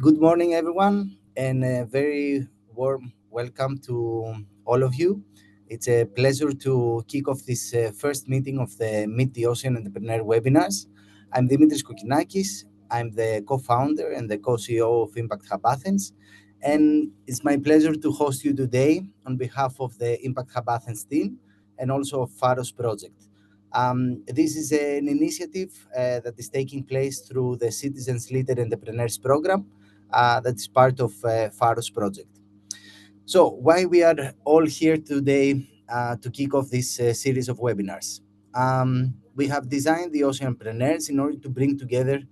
Good morning, everyone, and a very warm welcome to all of you. It's a pleasure to kick off this first meeting of the Meet the Ocean Entrepreneur webinars. I'm Dimitris Kokinakis. I'm the co-founder and the co-CEO of Impact Hub Athens, and it's my pleasure to host you today on behalf of the Impact Hub Athens team and also of PHAROS Project. This is an initiative that is taking place through the Citizen Litter Entrepreneurs program that is part of PHAROS Project. So why we are all here today to kick off this series of webinars? We have designed the Oceanpreneurs in order to bring together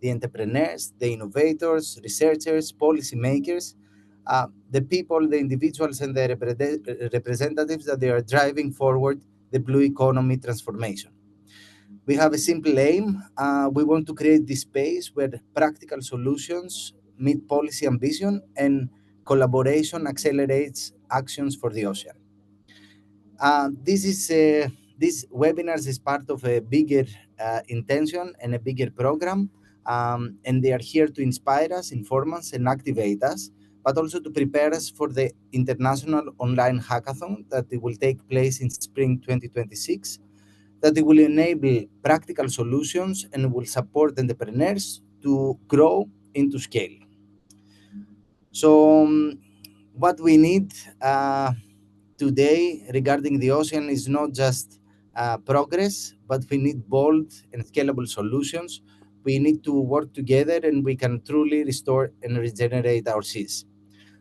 the entrepreneurs, the innovators, researchers, policymakers, the people, the individuals, and the representatives that they are driving forward the blue economy transformation. We have a simple aim. We want to create this space where practical solutions meet policy ambition and collaboration accelerates actions for the ocean. This webinars is part of a bigger intention and a bigger program, and they are here to inspire us, inform us, and activate us, but also to prepare us for the international online hackathon that will take place in spring 2026. That it will enable practical solutions and will support entrepreneurs to grow into scale. So what we need today regarding the ocean is not just progress, but we need bold and scalable solutions. We need to work together and we can truly restore and regenerate our seas.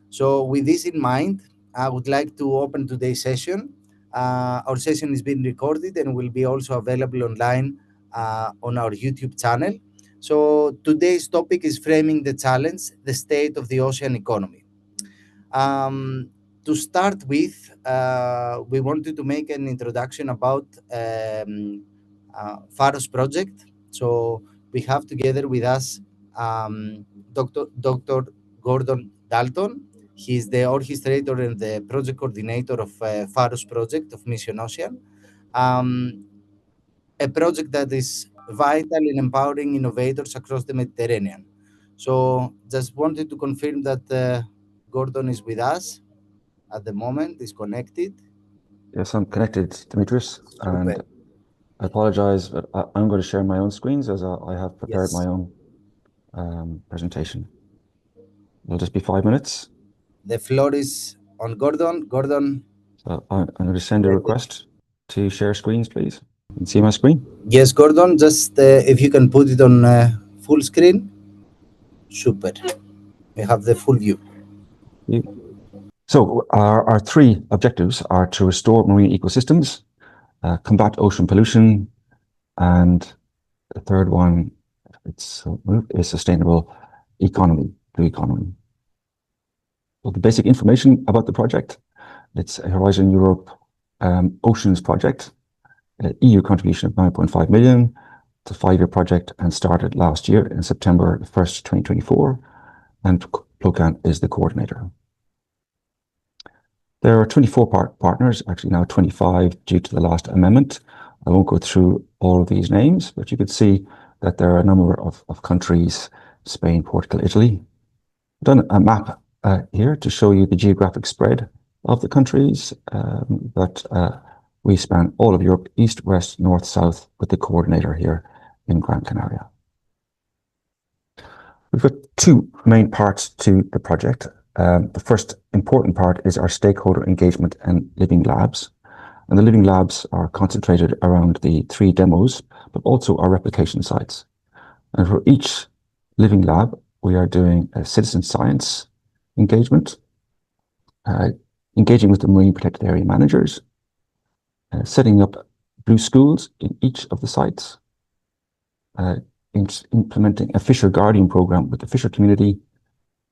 So with this in mind, I would like to open today's session. Our session is being recorded and will be also available online on our YouTube channel. So today's topic is framing the challenge, the state of the ocean economy. To start with, we wanted to make an introduction about PHAROS Project. So we have together with us Dr. Gordon Dalton. He is the orchestrator and the project coordinator of PHAROS Project of Mission Ocean, a project that is vital in empowering innovators across the Mediterranean. So just wanted to confirm that Gordon is with us at the moment, is connected. Yes, I'm connected, Dimitris, and I apologize, but I'm going to share my own screens as I have prepared my own presentation. It'll just be 5 minutes. The floor is on Gordon. Gordon. So I'm going to send a request to share screens, please. You can see my screen? Yes, Gordon, just if you can put it on full screen. Super. We have the full view. So our three objectives are to restore marine ecosystems, combat ocean pollution, and the third one is sustainable economy, blue economy. So the basic information about the project: it's a Horizon Europe Oceans project, an EU contribution of 9.5 million. It's a 5-year project and started last year in September 1st, 2024, and Plocan is the coordinator. There are 24 partners, actually now 25 due to the last amendment. I won't go through all of these names, but you can see that there are a number of countries: Spain, Portugal, Italy. I've done a map here to show you the geographic spread of the countries, but we span all of Europe, east, west, north, south, with the coordinator here in Gran Canaria. We've got two main parts to the project. The first important part is our stakeholder engagement and living labs. And the living labs are concentrated around the 3 demos, but also our replication sites. And for each living lab, we are doing a citizen science engagement, engaging with the marine protected area managers, setting up blue schools in each of the sites, implementing a fisher guardian program with the fisher community,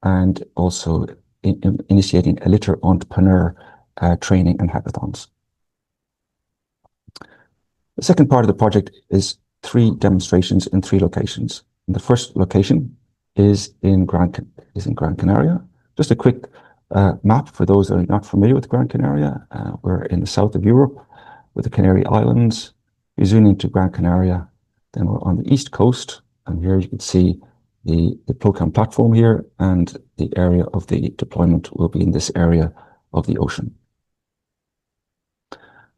and also initiating a litter entrepreneur training and hackathons. The second part of the project is 3 demonstrations in 3 locations. And the first location is in Gran Canaria. Just a quick map for those that are not familiar with Gran Canaria. We're in the south of Europe with the Canary Islands. We zoom into Gran Canaria, then we're on the east coast, and here you can see the program platform here, and the area of the deployment will be in this area of the ocean.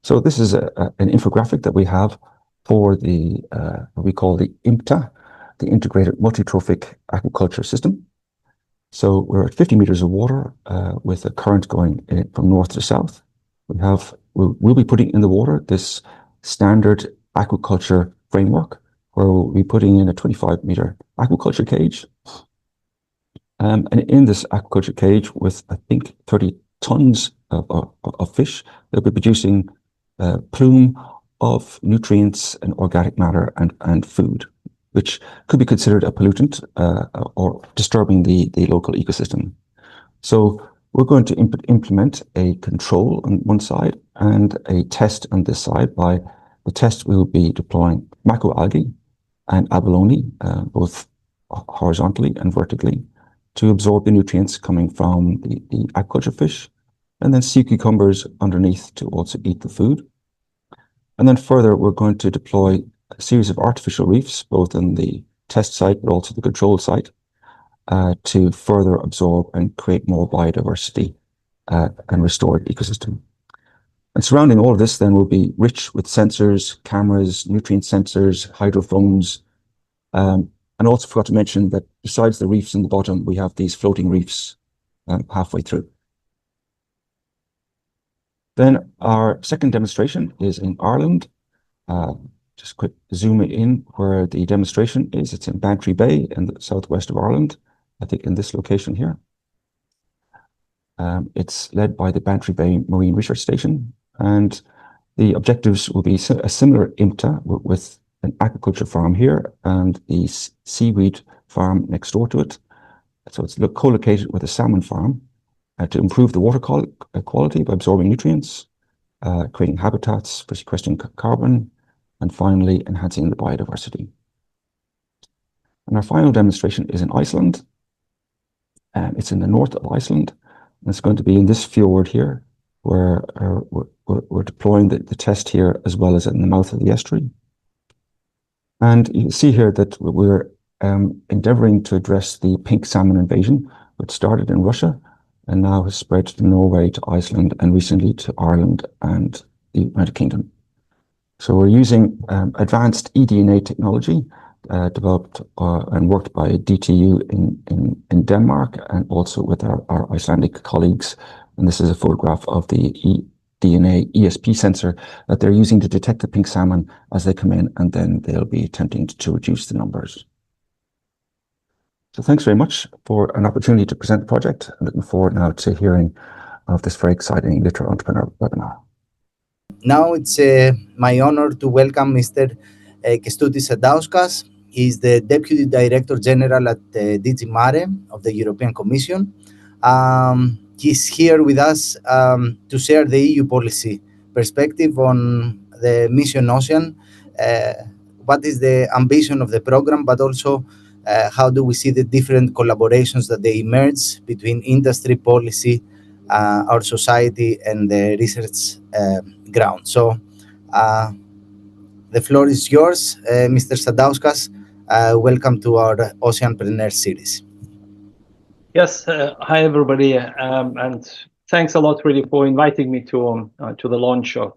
So this is an infographic that we have for the what we call the IMTA, the Integrated Multi-Trophic Aquaculture System. So we're at 50 meters of water with a current going from north to south. We'll be putting in the water this standard aquaculture framework, where we'll be putting in a 25-meter aquaculture cage. And in this aquaculture cage, with I think 30 tons of fish, they'll be producing plume of nutrients and organic matter and food, which could be considered a pollutant or disturbing the local ecosystem. So we're going to implement a control on one side and a test on this side. By the test, we will be deploying macroalgae and abalone, both horizontally and vertically, to absorb the nutrients coming from the aquaculture fish, and then sea cucumbers underneath to also eat the food. And then further, we're going to deploy a series of artificial reefs, both in the test site, but also the control site, to further absorb and create more biodiversity and restored ecosystem. And surrounding all of this then will be rich with sensors, cameras, nutrient sensors, hydrophones, and also forgot to mention that besides the reefs in the bottom, we have these floating reefs halfway through. Then our second demonstration is in Ireland. Just quick zoom in where the demonstration is. It's in Bantry Bay in the southwest of Ireland, I think in this location here. It's led by the Bantry Bay Marine Research Station, and the objectives will be a similar IMTA with an aquaculture farm here and the seaweed farm next door to it. So it's co-located with a salmon farm to improve the water quality by absorbing nutrients, creating habitats for sequestering carbon, and finally enhancing the biodiversity. And our final demonstration is in Iceland. It's in the north of Iceland. And it's going to be in this fjord here, where we're deploying the test here, as well as in the mouth of the estuary. And you can see here that we're endeavoring to address the pink salmon invasion, which started in Russia and now has spread to Norway, to Iceland, and recently to Ireland and the United Kingdom. So we're using advanced eDNA technology developed and worked by DTU in Denmark, and also with our Icelandic colleagues. And this is a photograph of the DNA ESP sensor that they're using to detect the pink salmon as they come in, and then they'll be attempting to reduce the numbers. So thanks very much for an opportunity to present the project. I'm looking forward now to hearing of this very exciting Litter Entrepreneur webinar. Now it's my honor to welcome Mr. Kęstutis Sadauskas. He's the Deputy Director General at DG Mare of the European Commission. He's here with us to share the EU policy perspective on the Mission Ocean, what is the ambition of the program, but also how do we see the different collaborations that they emerge between industry, policy, our society, and the research ground. So the floor is yours, Mr. Sadauskas. Welcome to our Oceanpreneur series. Yes, hi everybody, and thanks a lot really for inviting me to the launch of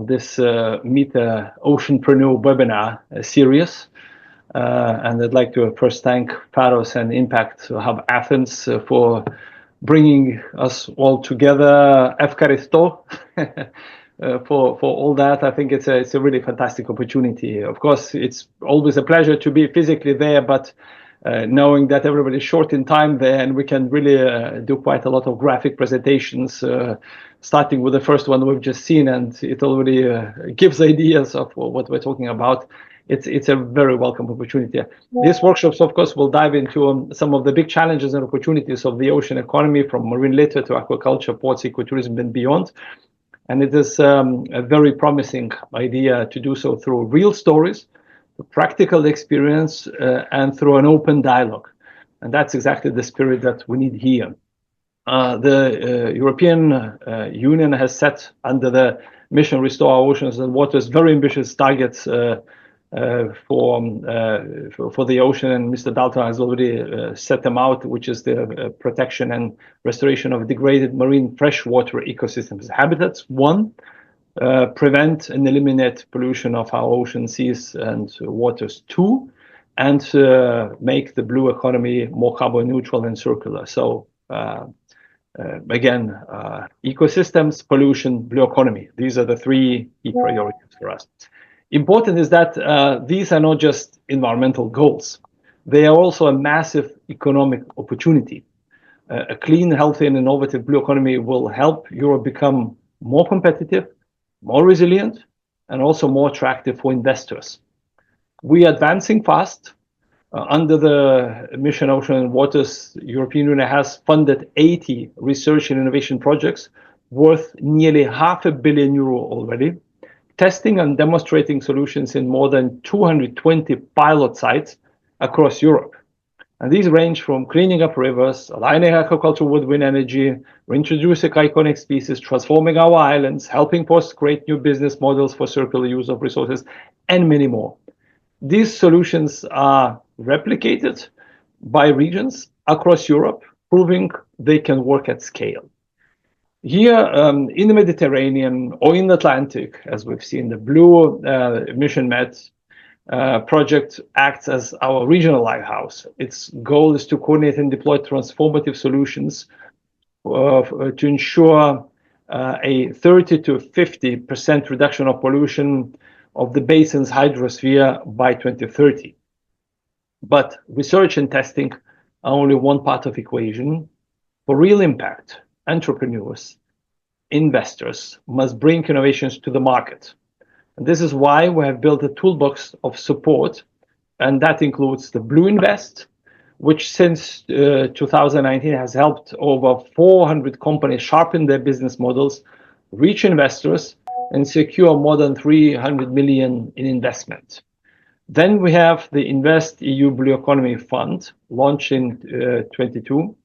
this Meet the Oceanpreneur webinar series. And I'd like to first thank PHAROS and Impact Hub Athens for bringing us all together. Efkaristo for all that. I think it's a really fantastic opportunity. Of course, it's always a pleasure to be physically there, but knowing that everybody's short in time there, and we can really do quite a lot of graphic presentations, starting with the first one we've just seen, and it already gives ideas of what we're talking about. It's a very welcome opportunity. These workshops, of course, will dive into some of the big challenges and opportunities of the ocean economy, from marine litter to aquaculture, ports, ecotourism, and beyond. And it is a very promising idea to do so through real stories, practical experience, and through an open dialogue. And that's exactly the spirit that we need here. The European Union has set, under the mission Restore Our Oceans and Waters, very ambitious targets for the ocean, and Mr. Dalton has already set them out, which is the protection and restoration of degraded marine freshwater ecosystems habitats. One, prevent and eliminate pollution of our ocean, seas, and waters. Two, and make the blue economy more carbon neutral and circular. So again, ecosystems, pollution, blue economy. These are the three key priorities for us. Important is that these are not just environmental goals. They are also a massive economic opportunity. A clean, healthy, and innovative blue economy will help Europe become more competitive, more resilient, and also more attractive for investors. We are advancing fast. Under the Mission Ocean and Waters, European Union has funded 80 research and innovation projects worth nearly €500 million already, testing and demonstrating solutions in more than 220 pilot sites across Europe. And these range from cleaning up rivers, aligning aquaculture with wind energy, reintroducing iconic species, transforming our islands, helping us create new business models for circular use of resources, and many more. These solutions are replicated by regions across Europe, proving they can work at scale. Here in the Mediterranean or in the Atlantic, as we've seen, the WWF Mediterranean project acts as our regional lighthouse. Its goal is to coordinate and deploy transformative solutions to ensure a 30 to 50% reduction of pollution of the basin's hydrosphere by 2030. But research and testing are only one part of the equation. For real impact, entrepreneurs, investors must bring innovations to the market. And this is why we have built a toolbox of support, and that includes the Blue Invest, which since 2019 has helped over 400 companies sharpen their business models, reach investors, and secure more than 300 million in investment. Then we have the Invest EU Blue Economy Fund, launched in 22,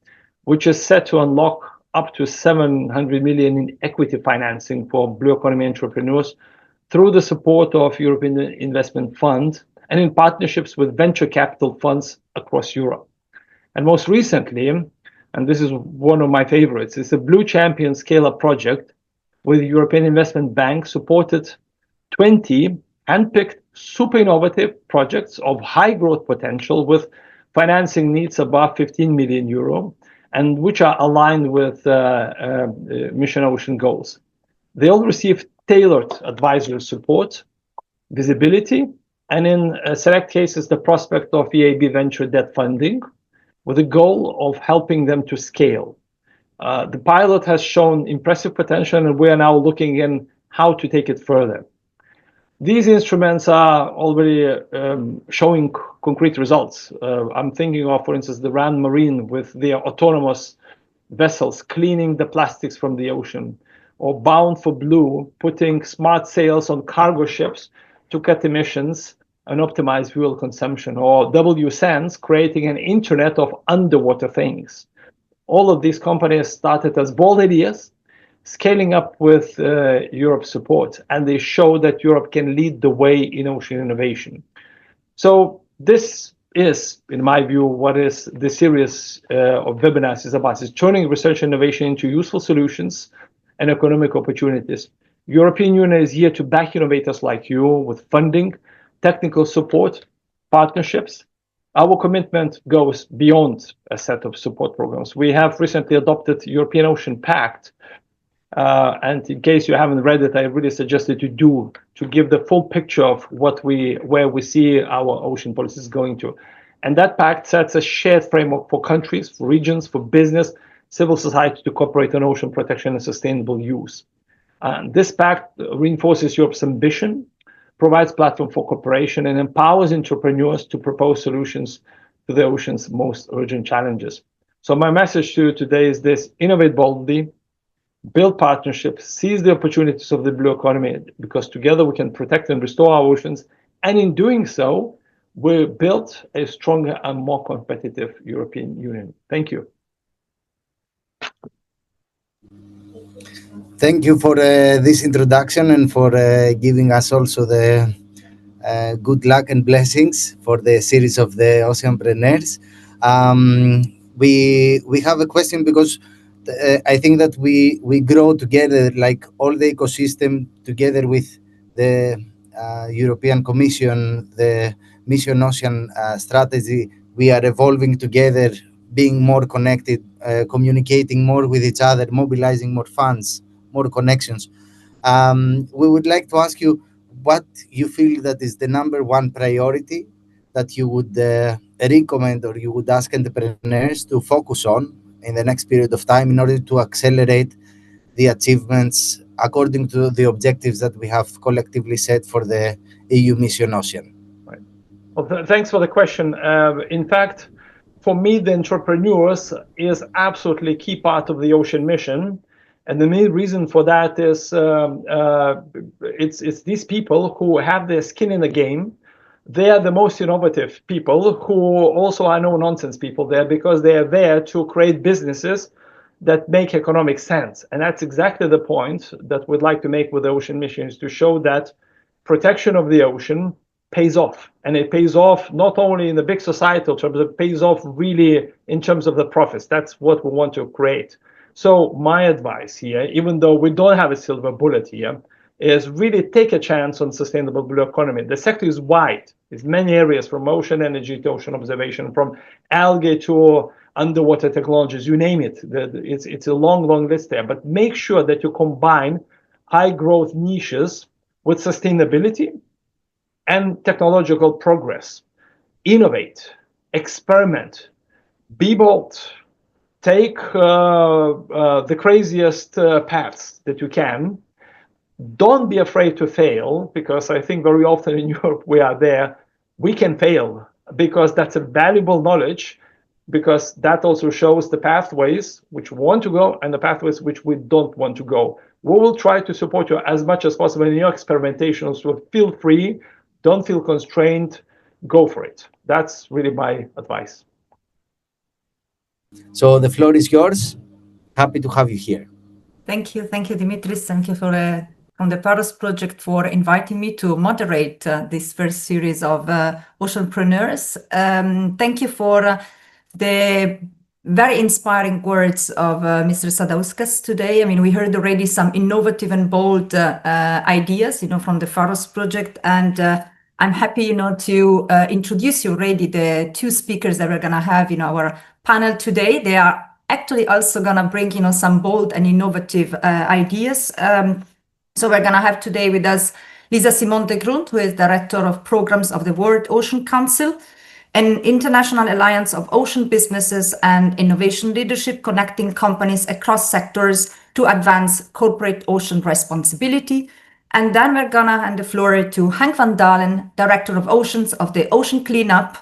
which is set to unlock up to 700 million in equity financing for blue economy entrepreneurs through the support of European Investment Fund and in partnerships with venture capital funds across Europe. And most recently, and this is one of my favorites, is the Blue Champion Scale-Up Project, with European Investment Bank supported 20 handpicked super innovative projects of high growth potential with financing needs above 15 million euro, and which are aligned with Mission Ocean goals. They all receive tailored advisory support, visibility, and in select cases, the prospect of EIB venture debt funding, with the goal of helping them to scale. The pilot has shown impressive potential, and we are now looking in how to take it further. These instruments are already showing concrete results. I'm thinking of, for instance, the RAN Marine with their autonomous vessels cleaning the plastics from the ocean, or Bound for Blue putting smart sails on cargo ships to cut emissions and optimize fuel consumption, or WSense creating an internet of underwater things. All of these companies started as bold ideas, scaling up with Europe's support, and they show that Europe can lead the way in ocean innovation. So this is, in my view, what is the series of webinars is about, is turning research and innovation into useful solutions and economic opportunities. European Union is here to back innovators like you with funding, technical support, partnerships. Our commitment goes beyond a set of support programs. We have recently adopted European Ocean Pact, and in case you haven't read it, I really suggest that you do, to give the full picture of where we see our ocean policies going to. And that pact sets a shared framework for countries, for regions, for business, civil society to cooperate on ocean protection and sustainable use. This pact reinforces Europe's ambition, provides platform for cooperation, and empowers entrepreneurs to propose solutions to the ocean's most urgent challenges. So my message to you today is this: innovate boldly, build partnerships, seize the opportunities of the blue economy, because together we can protect and restore our oceans. And in doing so, we build a stronger and more competitive European Union. Thank you. Thank you for this introduction and for giving us also the good luck and blessings for the series of the Oceanpreneurs. We have a question because I think that we grow together, like all the ecosystem together with the European Commission, the Mission Ocean strategy. We are evolving together, being more connected, communicating more with each other, mobilizing more funds, more connections. We would like to ask you what you feel that is the number one priority that you would recommend or you would ask entrepreneurs to focus on in the next period of time in order to accelerate the achievements according to the objectives that we have collectively set for the EU Mission Ocean. Right. Well, thanks for the question. In fact, for me, the entrepreneurs is absolutely key part of the Ocean Mission. And the main reason for that is it's these people who have their skin in the game. They are the most innovative people who also are no nonsense people there because they are there to create businesses that make economic sense. And that's exactly the point that we'd like to make with the Ocean Mission, is to show that protection of the ocean pays off. And it pays off not only in the big societal terms, it pays off really in terms of the profits. That's what we want to create. So my advice here, even though we don't have a silver bullet here, is really take a chance on sustainable blue economy. The sector is wide. There's many areas, from ocean energy to ocean observation, from algae to underwater technologies, you name it. It's a long, long list there. But make sure that you combine high growth niches with sustainability and technological progress. Innovate, experiment, be bold, take the craziest paths that you can. Don't be afraid to fail, because I think very often in Europe we are there. We can fail because that's a valuable knowledge, because that also shows the pathways which we want to go and the pathways which we don't want to go. We will try to support you as much as possible in your experimentations, so feel free, don't feel constrained, go for it. That's really my advice. So the floor is yours. Happy to have you here. Thank you, Dimitris. Thank you from the PHAROS Project for inviting me to moderate this first series of Oceanpreneurs. Thank you for the very inspiring words of Mr. Sadauskas today. I mean, we heard already some innovative and bold ideas, from the PHAROS Project, and I'm happy, to introduce you already the two speakers that we're going to have in our panel today. They are actually also going to bring, some bold and innovative ideas. So we're going to have today with us Lisa Simon de Grund, who is Director of Programs of the World Ocean Council, an international alliance of ocean businesses and innovation leadership connecting companies across sectors to advance corporate ocean responsibility. And then we're going to hand the floor to Henk van Dalen, Director of Oceans of the Ocean Cleanup,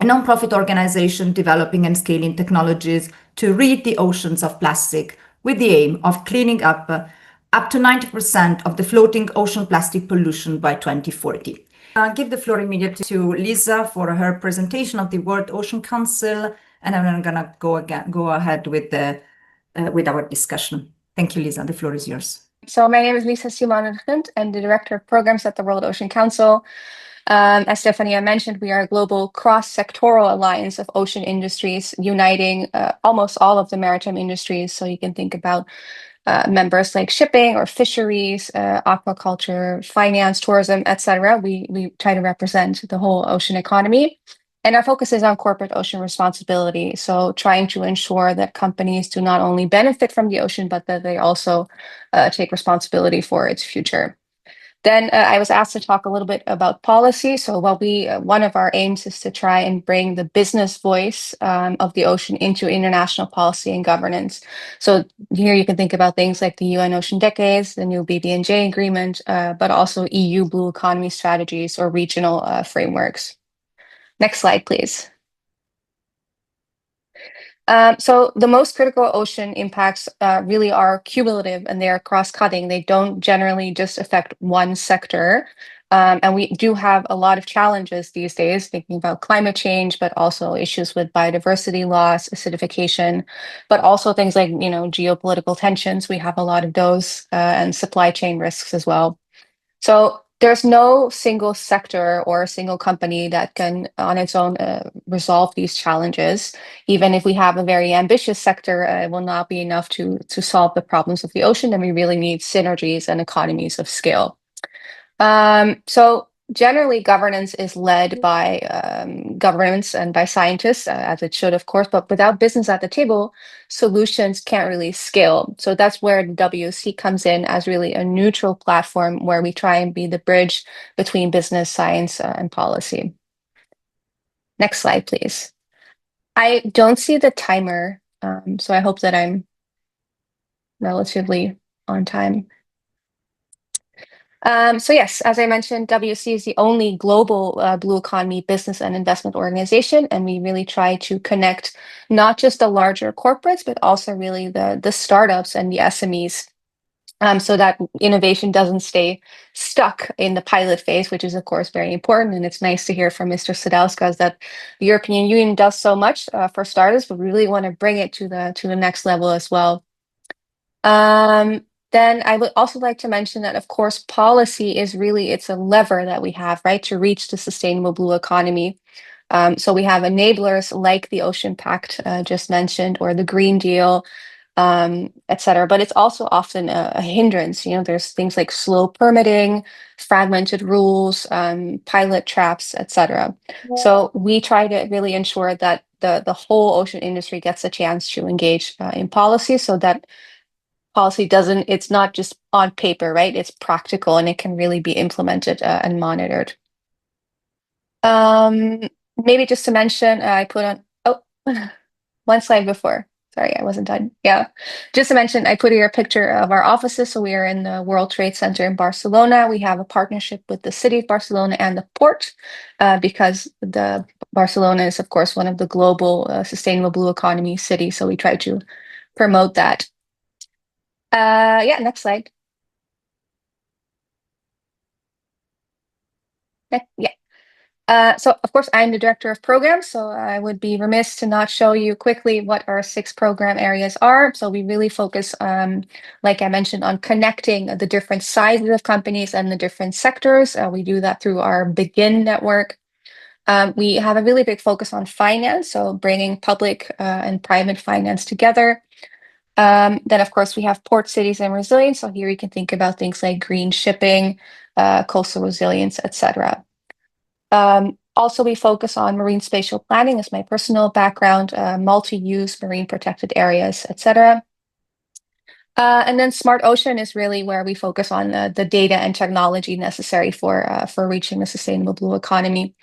a non-profit organization developing and scaling technologies to rid the oceans of plastic with the aim of cleaning up to 90% of the floating ocean plastic pollution by 2040. I'll give the floor immediately to Lisa for her presentation of the World Ocean Council, and then I'm going to go ahead with our discussion. Thank you, Lisa. The floor is yours. So my name is Lisa Simon de Grund. I'm the Director of Programs at the World Ocean Council. As Stefania mentioned, we are a global cross-sectoral alliance of ocean industries uniting almost all of the maritime industries. So you can think about members like shipping or fisheries, aquaculture, finance, tourism, etc. We try to represent the whole ocean economy. And our focus is on corporate ocean responsibility. So trying to ensure that companies do not only benefit from the ocean, but that they also take responsibility for its future. Then I was asked to talk a little bit about policy. So one of our aims is to try and bring the business voice of the ocean into international policy and governance. So here you can think about things like the UN Ocean Decades, the new BBNJ agreement, but also EU blue economy strategies or regional frameworks. Next slide, please. So the most critical ocean impacts really are cumulative, and they are cross-cutting. They don't generally just affect one sector. And we do have a lot of challenges these days, thinking about climate change, but also issues with biodiversity loss, acidification, but also things like, geopolitical tensions. We have a lot of those and supply chain risks as well. So there's no single sector or a single company that can on its own resolve these challenges. Even if we have a very ambitious sector, it will not be enough to solve the problems of the ocean, and we really need synergies and economies of scale. So generally, governance is led by governments and by scientists, as it should, of course, but without business at the table, solutions can't really scale. So that's where the WC comes in as really a neutral platform where we try and be the bridge between business, science, and policy. Next slide, please. I don't see the timer, so I hope that I'm relatively on time. So yes, as I mentioned, WC is the only global blue economy business and investment organization, and we really try to connect not just the larger corporates, but also really the startups and the SMEs, so that innovation doesn't stay stuck in the pilot phase, which is of course very important. And it's nice to hear from Mr. Sadauskas that the European Union does so much for startups, but we really want to bring it to the next level as well. Then I would also like to mention that, of course, policy is really, it's a lever that we have, right, to reach the sustainable blue economy. So we have enablers like the Ocean Pact just mentioned, or the Green Deal, et cetera. But it's also often a hindrance. You know, there's things like slow permitting, fragmented rules, pilot traps, et cetera. So we try to really ensure that the whole ocean industry gets a chance to engage in policy, so that policy it's not just on paper, right? It's practical and it can really be implemented and monitored. Maybe just to mention, I put on, one slide before. Sorry, I wasn't done. Yeah, just to mention, I put here a picture of our offices. So we are in the World Trade Center in Barcelona. We have a partnership with the city of Barcelona and the port, because the Barcelona is, of course, one of the global sustainable blue economy cities. So we try to promote that. Yeah, next slide. Yeah. So of course, I'm the director of programs, so I would be remiss to not show you quickly what our 6 program areas are. So we really focus, like I mentioned, on connecting the different sizes of companies and the different sectors. We do that through our Begin network. We have a really big focus on finance, so bringing public and private finance together. Then, of course, we have port, cities, and resilience. So here you can think about things like green shipping, coastal resilience, etc. Also, we focus on marine spatial planning as my personal background, multi-use marine protected areas, etc. And then Smart Ocean is really where we focus on the data and technology necessary for reaching a sustainable blue economy.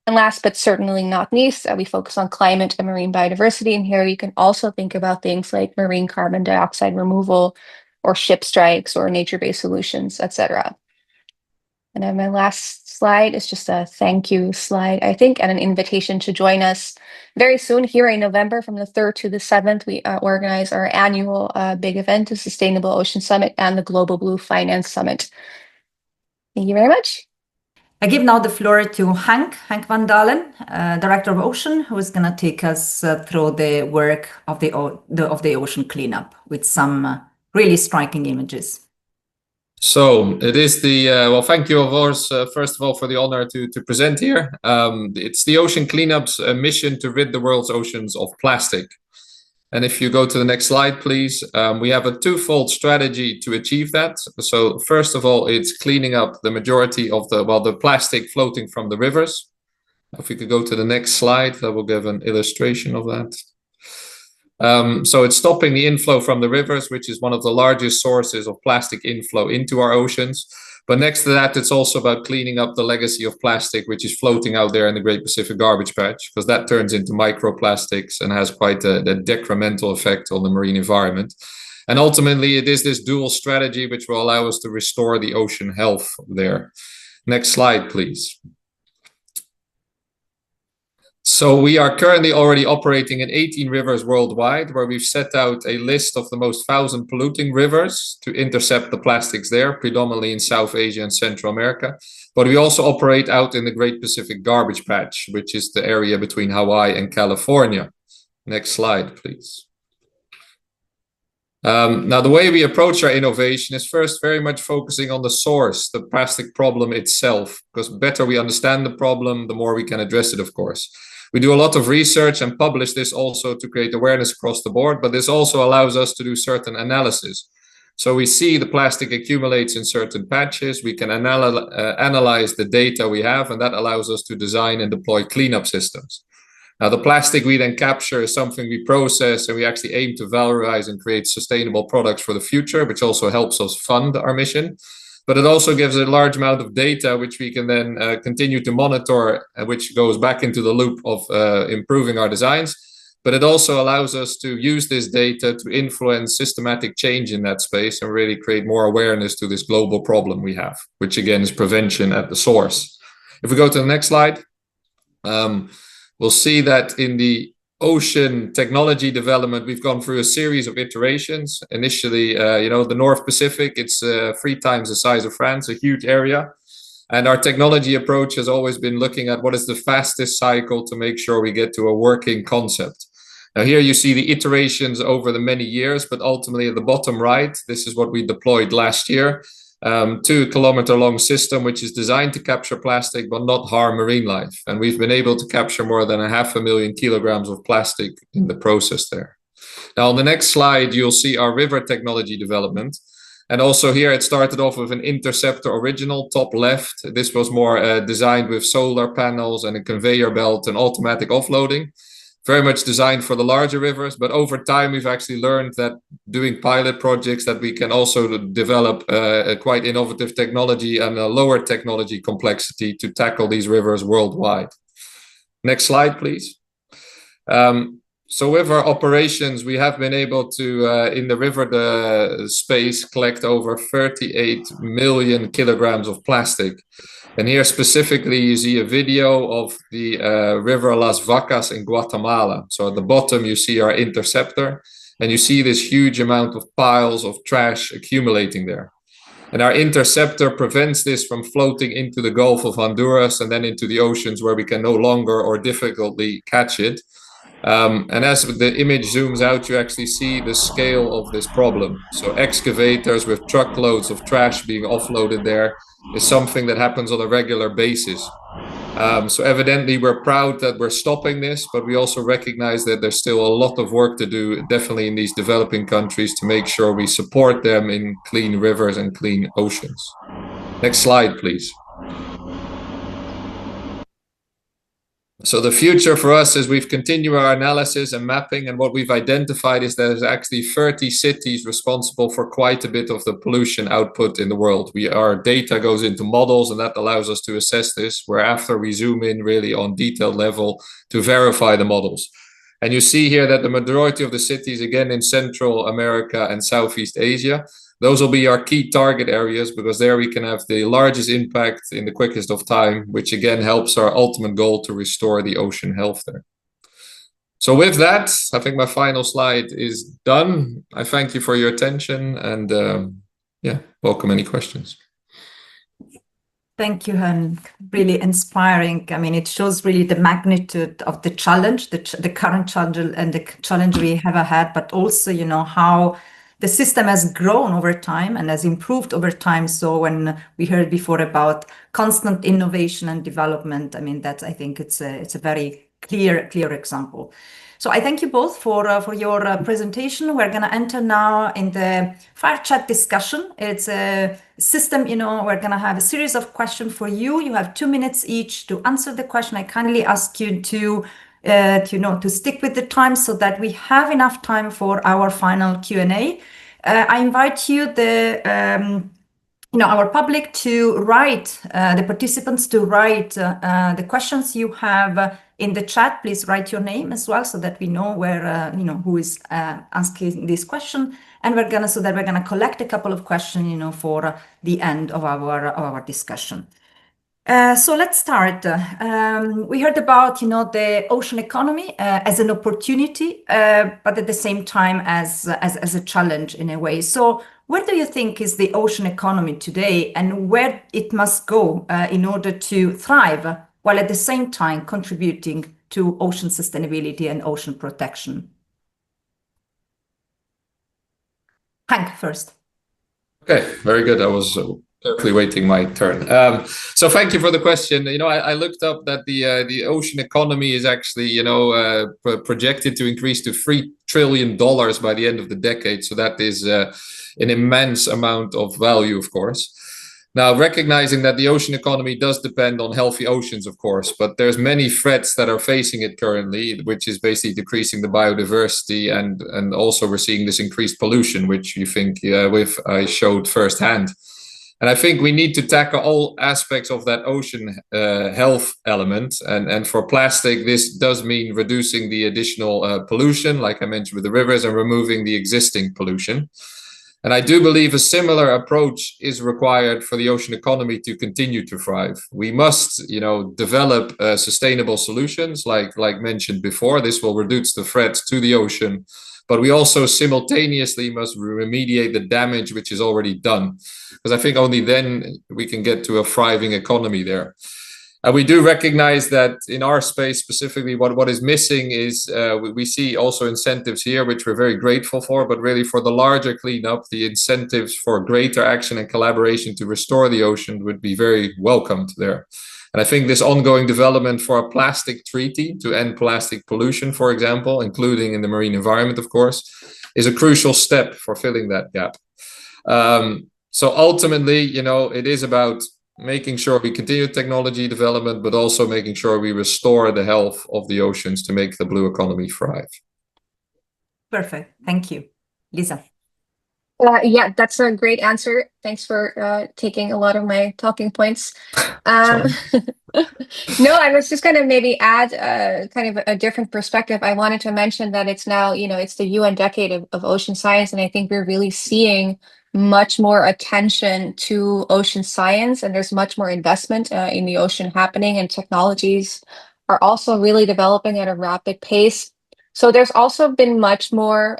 And last but certainly not least, we focus on climate and marine biodiversity. And here you can also think about things like marine carbon dioxide removal, or ship strikes, or nature-based solutions, etc. And then my last slide is just a thank you slide, I think, and an invitation to join us very soon here in November from the 3rd to the 7th. We organize our annual big event, the Sustainable Ocean Summit and the Global Blue Finance Summit. Thank you very much. I give now the floor to Hank van Dalen, Director of Ocean, who is going to take us through the work of the ocean cleanup with some really striking images. So it is well, thank you, of course, first of all, for the honor to present here. It's the Ocean Cleanup's mission to rid the world's oceans of plastic. And if you go to the next slide, please, we have a twofold strategy to achieve that. So first of all, it's cleaning up the majority of the plastic floating from the rivers. If we could go to the next slide, that will give an illustration of that. So it's stopping the inflow from the rivers, which is one of the largest sources of plastic inflow into our oceans. But next to that, it's also about cleaning up the legacy of plastic, which is floating out there in the Great Pacific Garbage Patch, because that turns into microplastics and has quite a detrimental effect on the marine environment. And ultimately, it is this dual strategy which will allow us to restore the ocean health there. Next slide, please. So we are currently already operating in 18 rivers worldwide, where we've set out a list of the most 1,000 polluting rivers to intercept the plastics there, predominantly in South Asia and Central America. But we also operate out in the Great Pacific Garbage Patch, which is the area between Hawaii and California. Next slide, please. Now, the way we approach our innovation is first very much focusing on the source, the plastic problem itself, because better we understand the problem, the more we can address it, of course. We do a lot of research and publish this also to create awareness across the board, but this also allows us to do certain analysis. So we see the plastic accumulates in certain patches, we can analyze the data we have, and that allows us to design and deploy cleanup systems. Now, the plastic we then capture is something we process, and we actually aim to valorize and create sustainable products for the future, which also helps us fund our mission. But it also gives a large amount of data, which we can then continue to monitor, which goes back into the loop of improving our designs. But it also allows us to use this data to influence systematic change in that space and really create more awareness to this global problem we have, which again is prevention at the source. If we go to the next slide, we'll see that in the ocean technology development, we've gone through a series of iterations. Initially, the North Pacific, it's 3 times the size of France, a huge area. And our technology approach has always been looking at what is the fastest cycle to make sure we get to a working concept. Now here you see the iterations over the many years, but ultimately at the bottom right, this is what we deployed last year. 2-kilometer long system, which is designed to capture plastic but not harm marine life. And we've been able to capture more than 500,000 kilograms of plastic in the process there. Now on the next slide, you'll see our river technology development. And also here it started off with an interceptor original, top left. This was more designed with solar panels and a conveyor belt and automatic offloading. Very much designed for the larger rivers, but over time we've actually learned that doing pilot projects that we can also develop a quite innovative technology and a lower technology complexity to tackle these rivers worldwide. Next slide, please. So with our operations, we have been able to, in the river space, collect over 38 million kilograms of plastic. And here specifically, you see a video of the river Las Vacas in Guatemala. So at the bottom, you see our interceptor, and you see this huge amount of piles of trash accumulating there. And our interceptor prevents this from floating into the Gulf of Honduras and then into the oceans where we can no longer or difficultly catch it. And as the image zooms out, you actually see the scale of this problem. So excavators with truckloads of trash being offloaded there is something that happens on a regular basis. So evidently we're proud that we're stopping this, but we also recognize that there's still a lot of work to do, definitely in these developing countries, to make sure we support them in clean rivers and clean oceans. Next slide, please. So the future for us is we've continued our analysis and mapping, and what we've identified is there's actually 30 cities responsible for quite a bit of the pollution output in the world. Our data goes into models, and that allows us to assess this, where after we zoom in really on detailed level to verify the models. And you see here that the majority of the cities, again, in Central America and Southeast Asia, those will be our key target areas, because there we can have the largest impact in the quickest of time, which again helps our ultimate goal to restore the ocean health there. So with that, I think my final slide is done. I thank you for your attention, and welcome any questions. Thank you, Henk. Really inspiring. I mean, it shows really the magnitude of the challenge, the current challenge and the challenge we have ahead, but also, how the system has grown over time and has improved over time. So when we heard before about constant innovation and development, I mean, I think it's a very clear example. So I thank you both for your presentation. We're going to enter now in the Fire Chat discussion. It's a system, we're going to have a series of questions for you. You have 2 minutes each to answer the question. I kindly ask you to stick with the time so that we have enough time for our final Q&A. I invite you, our public, to write, the participants to write the questions you have in the chat. Please write your name as well, so that we know where, who is asking this question. And we're gonna collect a couple of questions, for the end of our discussion. So let's start. We heard about, the ocean economy as an opportunity, but at the same time as a challenge in a way. So where do you think is the ocean economy today, and where it must go in order to thrive, while at the same time contributing to ocean sustainability and ocean protection? Hank first. Okay, very good. I was carefully waiting my turn. So thank you for the question. I looked up that the ocean economy is actually, projected to increase to $3 trillion by the end of the decade. So that is an immense amount of value, of course. Now, recognizing that the ocean economy does depend on healthy oceans, of course, but there's many threats that are facing it currently, which is basically decreasing the biodiversity, and also we're seeing this increased pollution, which you think I showed firsthand. And I think we need to tackle all aspects of that ocean health element. And for plastic, this does mean reducing the additional pollution, like I mentioned with the rivers, and removing the existing pollution. And I do believe a similar approach is required for the ocean economy to continue to thrive. We must, develop sustainable solutions, like mentioned before. This will reduce the threats to the ocean, but we also simultaneously must remediate the damage which is already done, because I think only then we can get to a thriving economy there. And we do recognize that in our space specifically, what is missing is we see also incentives here, which we're very grateful for, but really for the larger cleanup, the incentives for greater action and collaboration to restore the ocean would be very welcomed there. And I think this ongoing development for a plastic treaty to end plastic pollution, for example, including in the marine environment, of course, is a crucial step for filling that gap. So ultimately, it is about making sure we continue technology development, but also making sure we restore the health of the oceans to make the blue economy thrive. Perfect. Thank you. Lisa. Yeah, that's a great answer. Thanks for taking a lot of my talking points. No, I was just going to maybe add kind of a different perspective. I wanted to mention that it's now, it's the UN Decade of Ocean Science, and I think we're really seeing much more attention to ocean science, and there's much more investment in the ocean happening, and technologies are also really developing at a rapid pace. So there's also been much more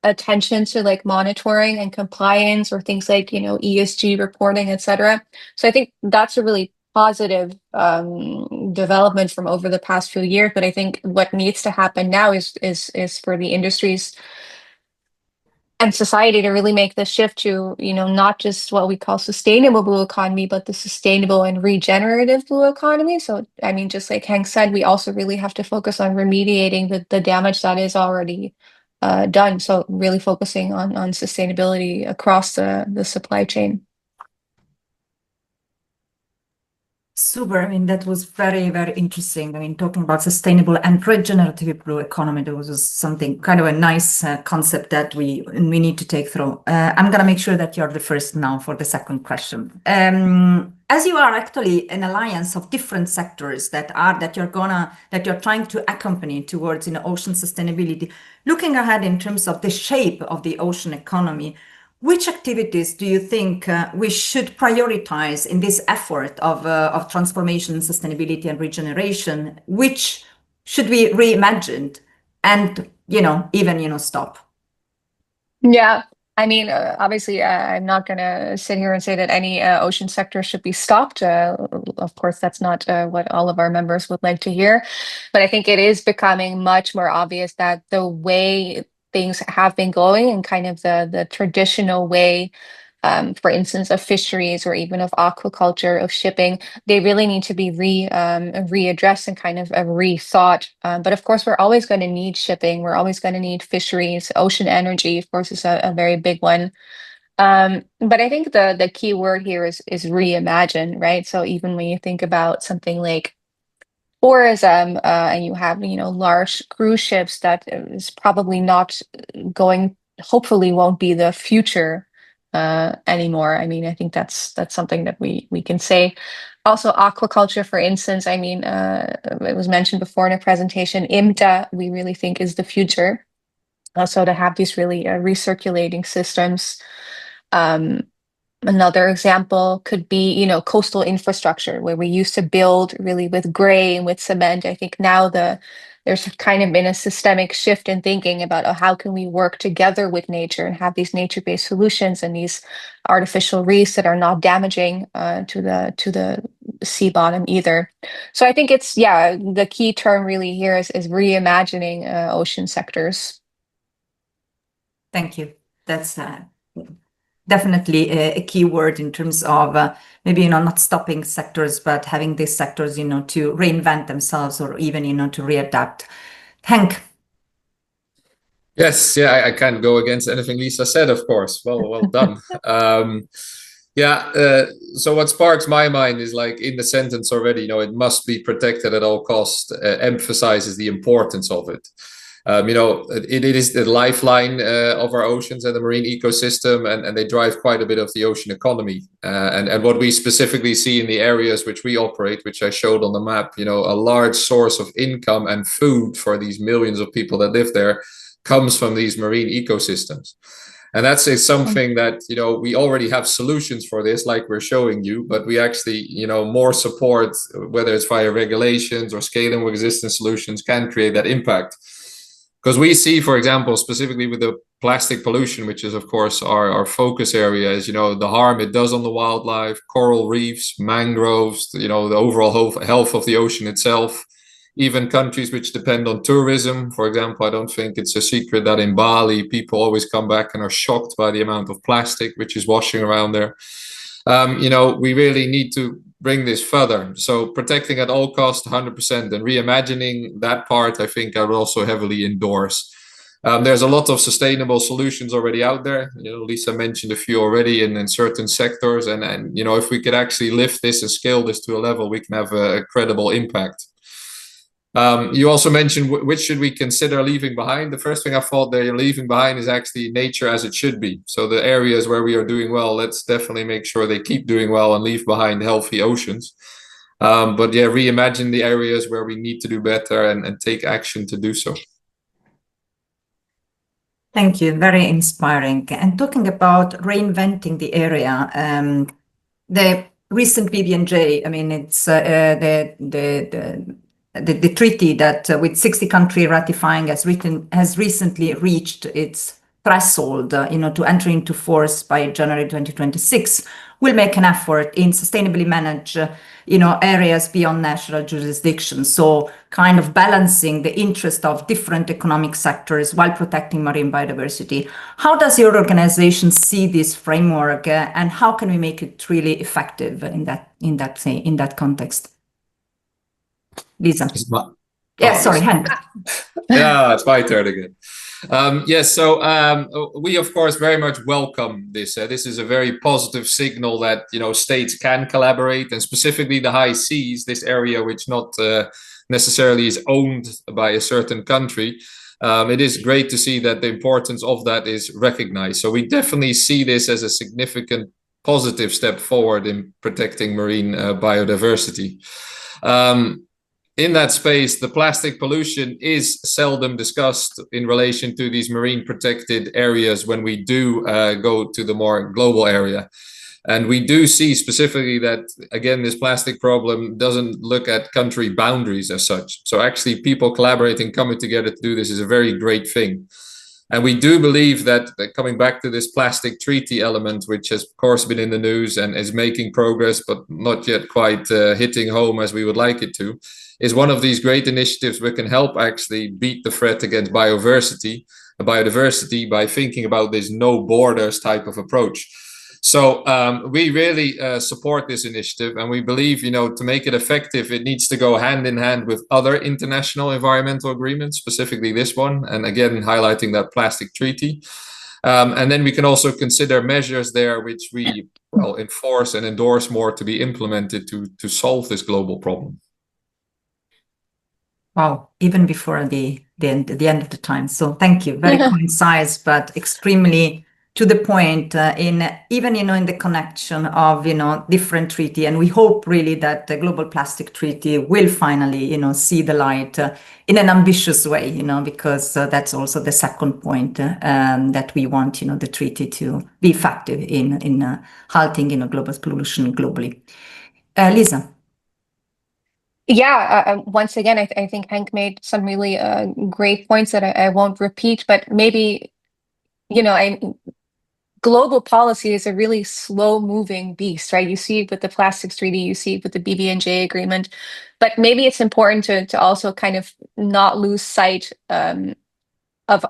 attention to like monitoring and compliance, or things like, ESG reporting, etc. So I think that's a really positive development from over the past few years. But I think what needs to happen now is for the industries and society to really make the shift to, not just what we call sustainable blue economy, but the sustainable and regenerative blue economy. So, I mean, just like Hank said, we also really have to focus on remediating the damage that is already done. So really focusing on sustainability across the supply chain. Super. I mean, that was very, very interesting. I mean, talking about sustainable and regenerative blue economy, there was something kind of a nice concept that we need to take through. I'm going to make sure that you're the first now for the second question. As you are actually an alliance of different sectors that you're trying to accompany towards ocean sustainability, looking ahead in terms of the shape of the ocean economy, which activities do you think we should prioritize in this effort of transformation, sustainability, and regeneration? Which should be reimagined and, even, stop? Yeah, I mean, obviously, I'm not going to sit here and say that any ocean sector should be stopped. Of course, that's not what all of our members would like to hear. But I think it is becoming much more obvious that the way things have been going, and kind of the traditional way, for instance, of fisheries, or even of aquaculture, of shipping, they really need to be readdressed and kind of rethought. But of course, we're always going to need shipping. We're always going to need fisheries. Ocean energy, of course, is a very big one. But I think the key word here is reimagine, right? So even when you think about something like tourism, and you have, large cruise ships, that is probably not hopefully won't be the future anymore. I mean, I think that's something that we can say. Also, aquaculture, for instance, I mean, it was mentioned before in a presentation, IMTA, we really think is the future. Also, to have these really recirculating systems. Another example could be, coastal infrastructure, where we used to build really with gray and with cement. I think now there's kind of been a systemic shift in thinking about how can we work together with nature and have these nature-based solutions and these artificial reefs that are not damaging to the sea bottom either. So I think it's, the key term really here is reimagining ocean sectors. Thank you. That's definitely a key word in terms of maybe, not stopping sectors, but having these sectors, to reinvent themselves or even, to readapt. Hank. Yes, yeah, I can't go against anything Lisa said, of course. Well done. So what sparks my mind is like in the sentence already, it must be protected at all costs, emphasizes the importance of it. It is the lifeline of our oceans and the marine ecosystem, and they drive quite a bit of the ocean economy. And what we specifically see in the areas which we operate, which I showed on the map, a large source of income and food for these millions of people that live there comes from these marine ecosystems. And that's something that, we already have solutions for this, like we're showing you, but we actually, more support, whether it's via regulations or scaling with existing solutions, can create that impact. Because we see, for example, specifically with the plastic pollution, which is, of course, our focus area, is, the harm it does on the wildlife, coral reefs, mangroves, the overall health of the ocean itself. Even countries which depend on tourism, for example, I don't think it's a secret that in Bali, people always come back and are shocked by the amount of plastic which is washing around there. We really need to bring this further. So protecting at all costs, 100%, and reimagining that part, I think I would also heavily endorse. There's a lot of sustainable solutions already out there. Lisa mentioned a few already in certain sectors. And if we could actually lift this and scale this to a level, we can have a credible impact. You also mentioned which should we consider leaving behind. The first thing I thought they're leaving behind is actually nature as it should be. So the areas where we are doing well, let's definitely make sure they keep doing well and leave behind healthy oceans. But yeah, reimagine the areas where we need to do better and take action to do so. Thank you. Very inspiring. And talking about reinventing the area, the recent BBNJ, I mean, it's the treaty that with 60 countries ratifying has recently reached its threshold, to enter into force by January 2026, will make an effort in sustainably manage, areas beyond national jurisdiction. So kind of balancing the interest of different economic sectors while protecting marine biodiversity. How does your organization see this framework, and how can we make it really effective in that context? Lisa. Sorry, Hank. Yeah, it's my turn again. We of course very much welcome this. This is a very positive signal that states can collaborate, and specifically the high seas, this area which not necessarily is owned by a certain country. It is great to see that the importance of that is recognized. So we definitely see this as a significant positive step forward in protecting marine biodiversity. In that space, the plastic pollution is seldom discussed in relation to these marine protected areas when we do go to the more global area. And we do see specifically that, again, this plastic problem doesn't look at country boundaries as such. So actually people collaborating, coming together to do this is a very great thing. And we do believe that coming back to this plastic treaty element, which has of course been in the news and is making progress, but not yet quite hitting home as we would like it to, is one of these great initiatives which can help actually beat the threat against biodiversity by thinking about this no borders type of approach. So we really support this initiative, and we believe, to make it effective, it needs to go hand in hand with other international environmental agreements, specifically this one, and again, highlighting that plastic treaty. And then we can also consider measures there which we enforce and endorse more to be implemented to solve this global problem. Wow, even before the end of the time. So thank you. Very concise, but extremely to the point, in the connection of, different treaty. And we hope really that the Global Plastic Treaty will finally, see the light in an ambitious way, because that's also the second point, that we want, the treaty to be effective in halting, global pollution globally. Lisa. Yeah, once again, I think Hank made some really great points that I won't repeat, but maybe, global policy is a really slow-moving beast, right? You see it with the Plastics Treaty, you see it with the BBNJ agreement, but maybe it's important to also kind of not lose sight of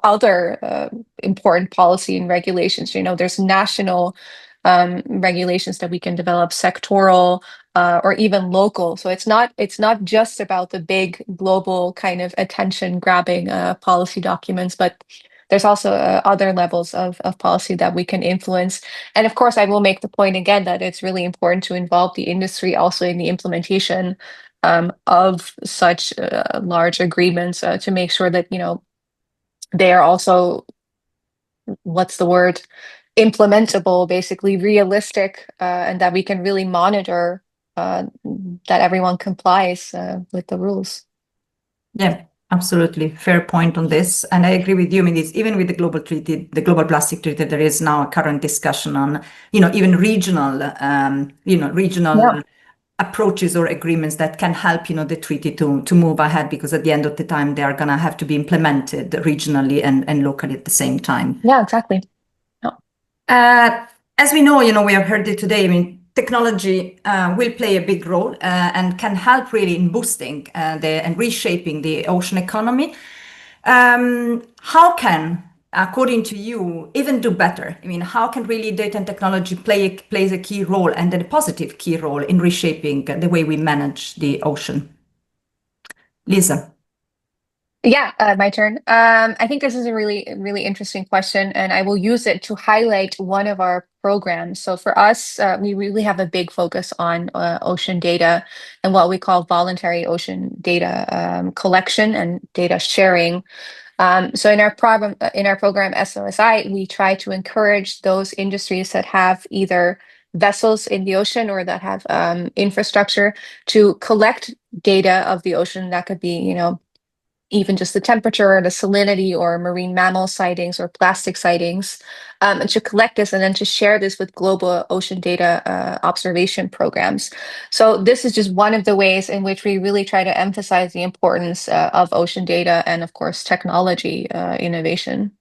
other important policy and regulations. There's national regulations that we can develop, sectoral or even local. So it's not just about the big global kind of attention grabbing policy documents, but there's also other levels of policy that we can influence. And of course, I will make the point again that it's really important to involve the industry also in the implementation of such large agreements to make sure that, they are also, what's the word, implementable, basically realistic, and that we can really monitor that everyone complies with the rules. Yeah, absolutely. Fair point on this. And I agree with you. I mean, even with the global treaty, the global plastic treaty, there is now a current discussion on, even regional, approaches or agreements that can help, the treaty to move ahead, because at the end of the time, they are going to have to be implemented regionally and locally at the same time. Yeah, exactly. As we know, we have heard it today. I mean, technology will play a big role and can help really in boosting and reshaping the ocean economy. How can, according to you, even do better? I mean, how can really data and technology plays a key role, and a positive key role in reshaping the way we manage the ocean? Lisa. Yeah, my turn. I think this is a really, really interesting question, and I will use it to highlight one of our programs. So for us, we really have a big focus on ocean data and what we call voluntary ocean data collection and data sharing. So in our program SOSI, we try to encourage those industries that have either vessels in the ocean or that have infrastructure to collect data of the ocean. That could be, even just the temperature or the salinity or marine mammal sightings or plastic sightings, and to collect this and then to share this with global ocean data observation programs. So this is just one of the ways in which we really try to emphasize the importance of ocean data and, of course, technology innovation.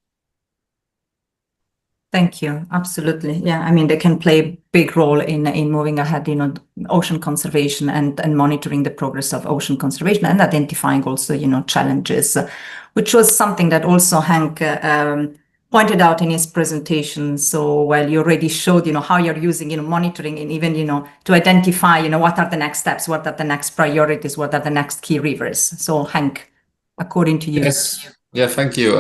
Thank you. Absolutely. Yeah. I mean, they can play a big role in moving ahead, ocean conservation and monitoring the progress of ocean conservation and identifying also, challenges, which was something that also Hank pointed out in his presentation. So while you already showed, how you're using, monitoring and even, to identify, what are the next steps, what are the next priorities, what are the next key rivers. So Hank, according to you. Yes. Yeah, thank you.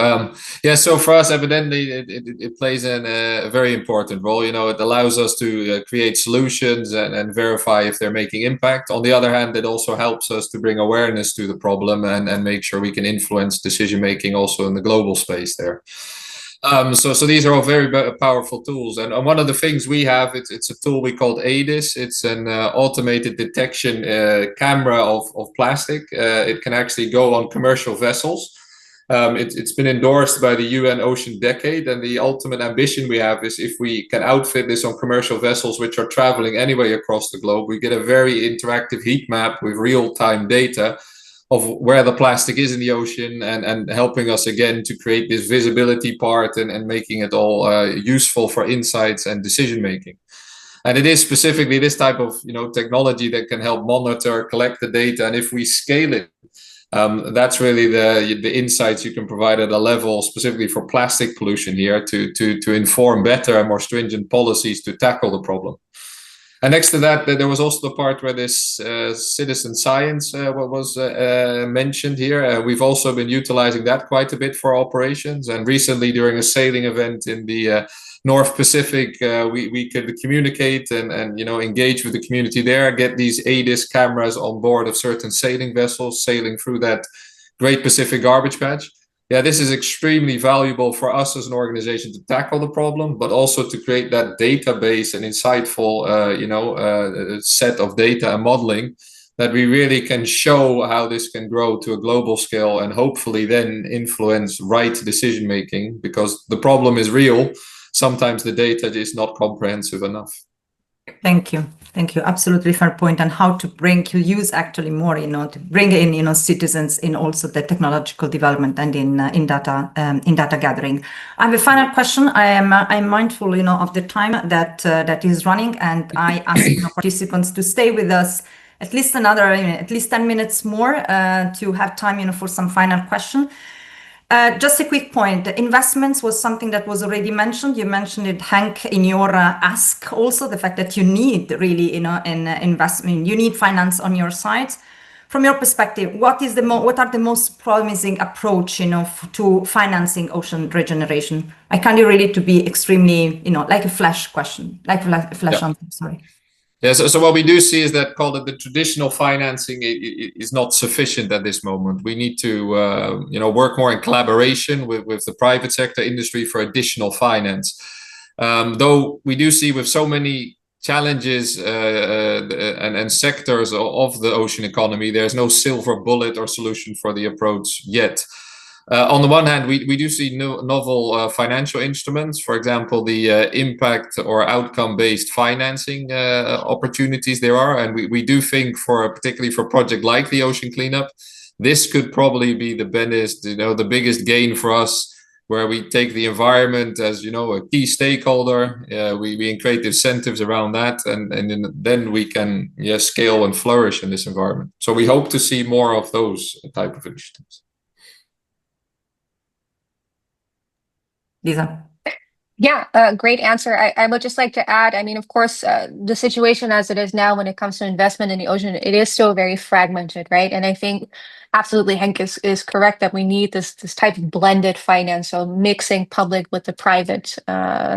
So for us, evidently, it plays a very important role. It allows us to create solutions and verify if they're making impact. On the other hand, it also helps us to bring awareness to the problem and make sure we can influence decision making also in the global space there. So these are all very powerful tools. And one of the things we have, it's a tool we called ADIS. It's an automated detection camera of plastic. It can actually go on commercial vessels. It's been endorsed by the UN Ocean Decade, and the ultimate ambition we have is if we can outfit this on commercial vessels which are traveling anyway across the globe, we get a very interactive heat map with real-time data of where the plastic is in the ocean and helping us again to create this visibility part and making it all useful for insights and decision making. And it is specifically this type of technology that can help monitor, collect the data, and if we scale it, that's really the insights you can provide at a level specifically for plastic pollution here to inform better and more stringent policies to tackle the problem. And next to that, there was also the part where this citizen science was mentioned here. We've also been utilizing that quite a bit for operations. And recently, during a sailing event in the North Pacific, we could communicate and engage with the community there, get these ADIS cameras on board of certain sailing vessels sailing through that Great Pacific Garbage Patch. Yeah, this is extremely valuable for us as an organization to tackle the problem, but also to create that database and insightful, set of data and modeling that we really can show how this can grow to a global scale and hopefully then influence right decision making, because the problem is real. Sometimes the data is not comprehensive enough. Thank you. Thank you. Absolutely fair point. And how to use actually more, to bring in, citizens in also the technological development and in data gathering. I have a final question. I'm mindful, of the time that is running, and I ask participants to stay with us at least at least 10 minutes more to have time, for some final question. Just a quick point. Investments was something that was already mentioned. You mentioned it, Hank, in your ask. Also, the fact that you need really, an investment. You need finance on your side. From your perspective, what are the most promising approach, to financing ocean regeneration? I can't really to be extremely, like a flash question, like a flash answer. Sorry. Yeah, so what we do see is that the traditional financing is not sufficient at this moment. We need to work more in collaboration with the private sector industry for additional finance. Though we do see with so many challenges and sectors of the ocean economy, there's no silver bullet or solution for the approach yet. On the one hand, we do see novel financial instruments, for example, the impact or outcome-based financing opportunities there are. And we do think particularly for a project like the ocean cleanup, this could probably be the biggest gain for us, where we take the environment as, a key stakeholder. We create incentives around that, and then we can scale and flourish in this environment. So we hope to see more of those type of initiatives. Lisa. Yeah, great answer. I would just like to add, I mean, of course, the situation as it is now when it comes to investment in the ocean, it is still very fragmented, right? And I think absolutely Henk is correct that we need this type of blended finance, so mixing public with the private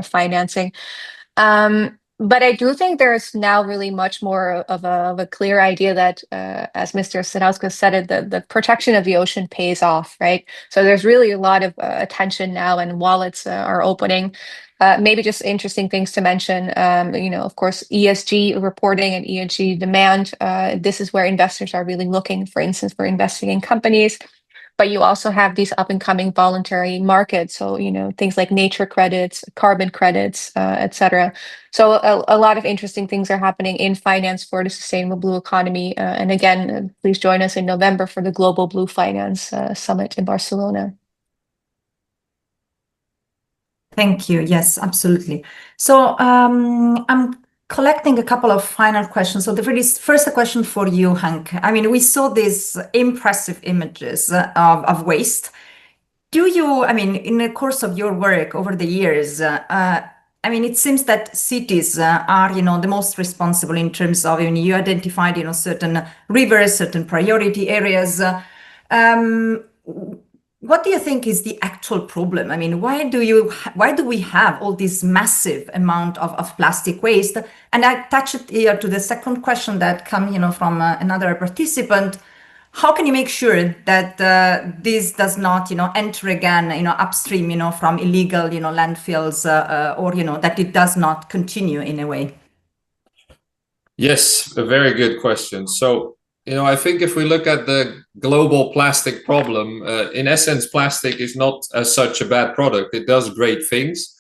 financing. But I do think there's now really much more of a clear idea that, as Mr. Stanauskas said it, the protection of the ocean pays off, right? So there's really a lot of attention now, and wallets are opening. Maybe just interesting things to mention, of course, ESG reporting and ESG demand. This is where investors are really looking, for instance, for investing in companies. But you also have these up and coming voluntary markets. So, things like nature credits, carbon credits, etc. So a lot of interesting things are happening in finance for the sustainable blue economy. And again, please join us in November for the Global Blue Finance Summit in Barcelona. Thank you. Yes, absolutely. So I'm collecting a couple of final questions. So first a question for you, Hank. I mean, we saw these impressive images of waste. In the course of your work over the years, it seems that cities are, the most responsible in terms of, you identified, certain rivers, certain priority areas. What do you think is the actual problem? I mean, why do we have all this massive amount of plastic waste? And I touch it here to the second question that come, from another participant. How can you make sure that this does not, enter again, upstream, from illegal, landfills, or that it does not continue in a way? Yes, a very good question. So, I think if we look at the global plastic problem, in essence, plastic is not as such a bad product. It does great things.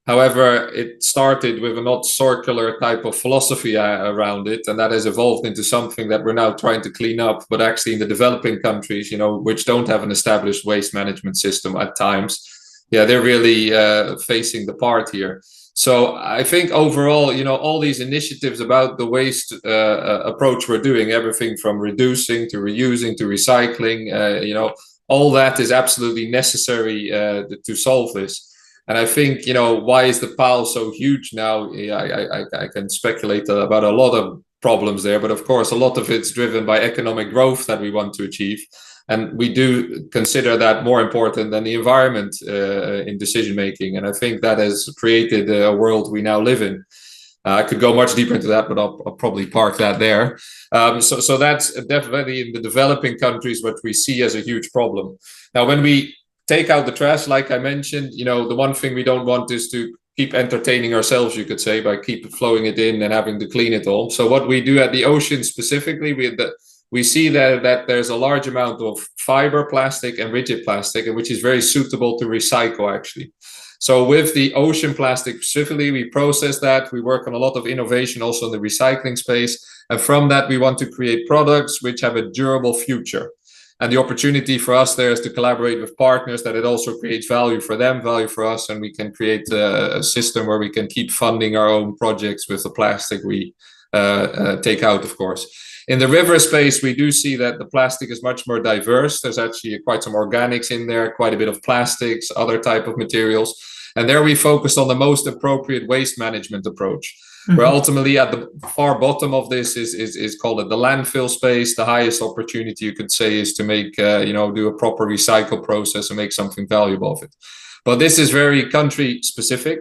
However, it started with a not circular type of philosophy around it, and that has evolved into something that we're now trying to clean up. But actually, in the developing countries, which don't have an established waste management system at times, they're really facing the part here. So I think overall, all these initiatives about the waste approach we're doing, everything from reducing to reusing to recycling, all that is absolutely necessary to solve this. And I think, why is the pile so huge now? I can speculate about a lot of problems there, but of course, a lot of it's driven by economic growth that we want to achieve. And we do consider that more important than the environment in decision making. And I think that has created a world we now live in. I could go much deeper into that, but I'll probably park that there. So that's definitely in the developing countries what we see as a huge problem. Now, when we take out the trash, like I mentioned, the one thing we don't want is to keep entertaining ourselves, you could say, by keep flowing it in and having to clean it all. So what we do at the ocean specifically, we see that there's a large amount of fiber plastic and rigid plastic, which is very suitable to recycle, actually. So with the ocean plastic specifically, we process that. We work on a lot of innovation also in the recycling space. And from that, we want to create products which have a durable future. And the opportunity for us there is to collaborate with partners that it also creates value for them, value for us, and we can create a system where we can keep funding our own projects with the plastic we take out, of course. In the river space, we do see that the plastic is much more diverse. There's actually quite some organics in there, quite a bit of plastics, other type of materials. And there we focused on the most appropriate waste management approach, where ultimately at the far bottom of this is called it the landfill space. The highest opportunity you could say is to make, do a proper recycle process and make something valuable of it. But this is very country specific.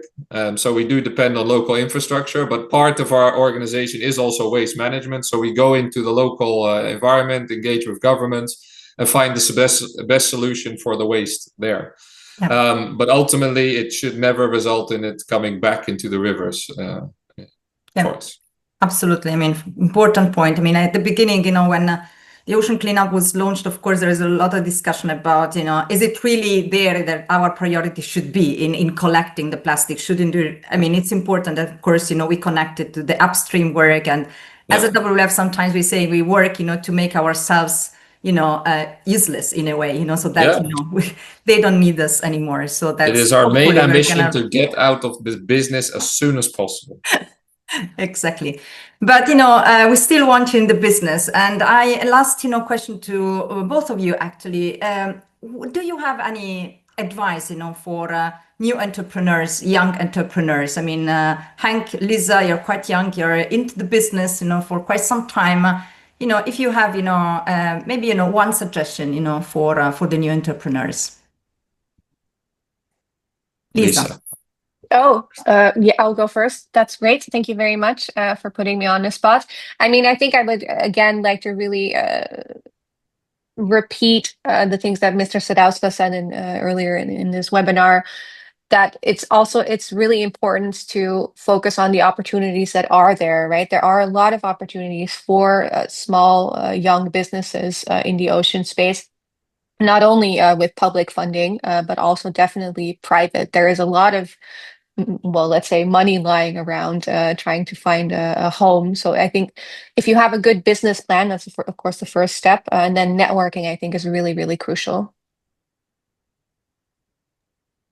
So we do depend on local infrastructure, but part of our organization is also waste management. So we go into the local environment, engage with governments, and find the best solution for the waste there. Yeah. But ultimately, it should never result in it coming back into the rivers. For us. Absolutely. I mean, important point. I mean, at the beginning, when the ocean cleanup was launched, of course, there is a lot of discussion about, is it really there that our priority should be in collecting the plastic? Shouldn't do? I mean, it's important that, of course, we connect it to the upstream work. And as a WWF, sometimes we say we work, to make ourselves, useless in a way, so that, they don't need us anymore. So that's it is our main ambition to get out of this business as soon as possible. Exactly. But, we still want you in the business. And last, question to both of you, actually. Do you have any advice, for new entrepreneurs, young entrepreneurs? I mean, Hank, Lisa, you're quite young. You're into the business, for quite some time. If you have, maybe, one suggestion, for the new entrepreneurs. Lisa. Oh, yeah, I'll go first. That's great. Thank you very much for putting me on the spot. I mean, I think I would, again, like to really repeat the things that Mr. Sadowska said earlier in this webinar, that it's really important to focus on the opportunities that are there, right? There are a lot of opportunities for small, young businesses in the ocean space. Not only with public funding, but also definitely private. There is a lot of, well, let's say money lying around trying to find a home. So I think if you have a good business plan, that's of course the first step. And then networking, I think, is really, really crucial.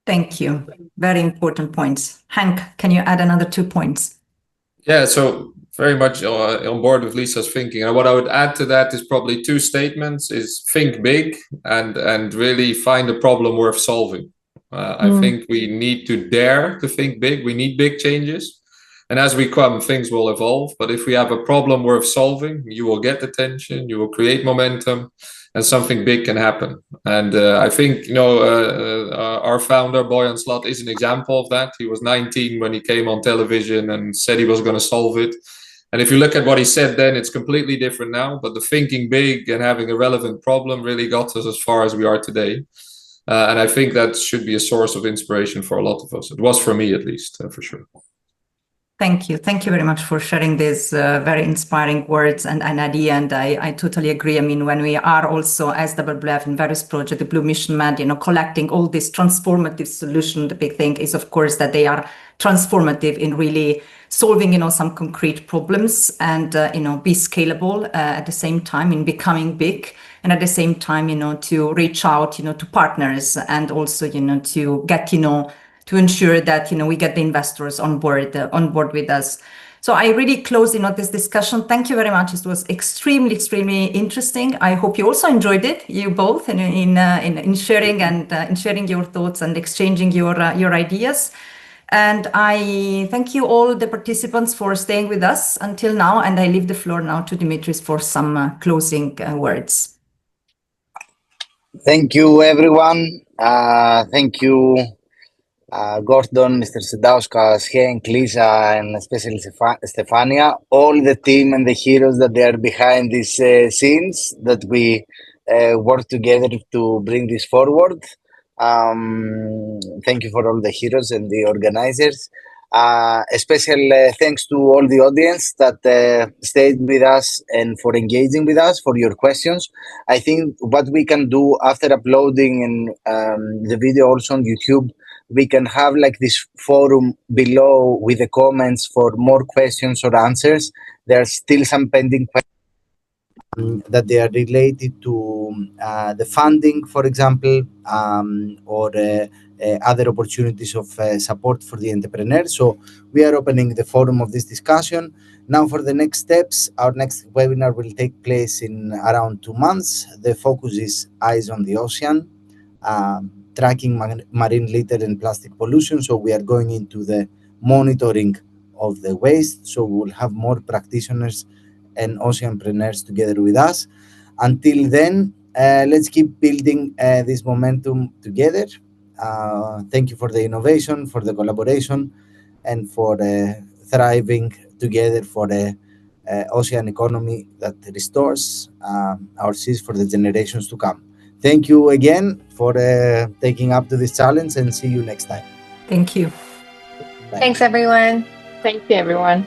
Thank you. Very important points. Hank, can you add another 2 points? Yeah, so very much on board with Lisa's thinking. And what I would add to that is probably 2 statements: is think big and really find a problem worth solving. I think we need to dare to think big. We need big changes. And as we come, things will evolve. But if we have a problem worth solving, you will get attention, you will create momentum, and something big can happen. And I think, our founder, Bojan Slat, is an example of that. He was 19 when he came on television and said he was going to solve it. And if you look at what he said then, it's completely different now. But the thinking big and having a relevant problem really got us as far as we are today. And I think that should be a source of inspiration for a lot of us. It was for me, at least, for sure. Thank you. Thank you very much for sharing these very inspiring words and an idea. And I totally agree. I mean, when we are also as WWF in PHAROS Project, the BlueMissionMed, collecting all these transformative solutions, the big thing is, of course, that they are transformative in really solving, some concrete problems and, be scalable at the same time in becoming big. And at the same time, to reach out, to partners and also, to get, to ensure that, we get the investors on board with us. So I really close, this discussion. Thank you very much. It was extremely, extremely interesting. I hope you also enjoyed it, you both, in sharing and in sharing your thoughts and exchanging your ideas. And I thank you all the participants for staying with us until now. And I leave the floor now to Dimitris for some closing words. Thank you, everyone. Thank you, Gordon, Mr. Sadowska, Henk, Lisa, and especially Stefania, all the team and the heroes that they are behind these scenes that we work together to bring this forward. Thank you for all the heroes and the organizers. A special thanks to all the audience that stayed with us and for engaging with us, for your questions. I think what we can do after uploading the video also on YouTube, we can have like this forum below with the comments for more questions or answers. There are still some pending questions. that they are related to the funding, for example, or other opportunities of support for the entrepreneur. So we are opening the forum of this discussion. Now for the next steps, our next webinar will take place in around 2 months. The focus is Eyes on the Ocean, tracking marine litter and plastic pollution. So we are going into the monitoring of the waste. So we will have more practitioners and Oceanpreneurs together with us. Until then, let's keep building this momentum together. Thank you for the innovation, for the collaboration, and for thriving together for the ocean economy that restores our seas for the generations to come. Thank you again for taking up to this challenge, and see you next time. Thank you. Bye. Thanks, everyone. Thank you, everyone.